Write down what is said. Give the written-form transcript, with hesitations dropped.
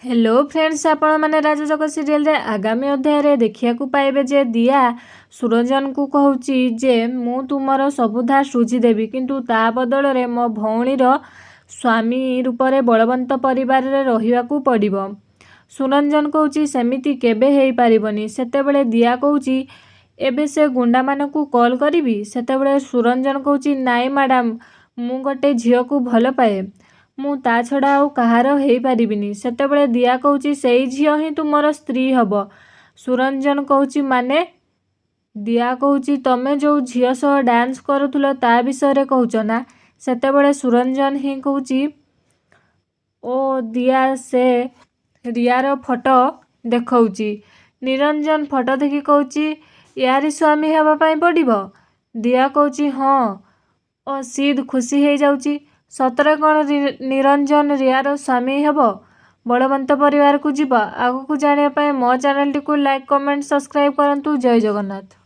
Hello friends, आपण मैंने राजयोग serial रे आगामी अध्याय देखिया पाइबे जे दिया सुरंजन को कहूची जे मु तुमर सबुधा सुझीदेवी किंतु ता बदल रे मो भौणीर स्वामी रूप रे बलवंत परिवार रे रहिवाकू पड़िबो। सुरंजन कहूची सेमिति केबे हेई पारिबनी। सेतेबेले दिया कहूची एबे से गुंडा मानकू कॉल करिवि। सेतेबेले सुरंजन कहूची नाई मैडम, मु गोटे झियो को भल पाए, मु ता छड़ा आउ कहार हेई पारिबिनी। सेतेबेले दिया कहूची सेई झियो ही तुमर स्त्री हबो। सुरंजन कहूची माने? दिया कहूची तमे जो झियो सह डांस करुथुलो ता विषय रे कहूच ना। सेतेबेले सुरंजन ही कहूची ओ दिया से रियार फोटो देखौची। निरंजन फोटो देखी कहूची यारी स्वामी हेबा पई पड़िबो। दिया कहूची हाँ। ओ सीध खुशी हो जाउची। सतरे कौन निरंजन रियार स्वामी हेबो, बलवंत परिवार को जीव। आगु को जानिया पई मो चैनल टी को लाइक, कमेंट, सब्सक्राइब करंतु। जय जगन्नाथ।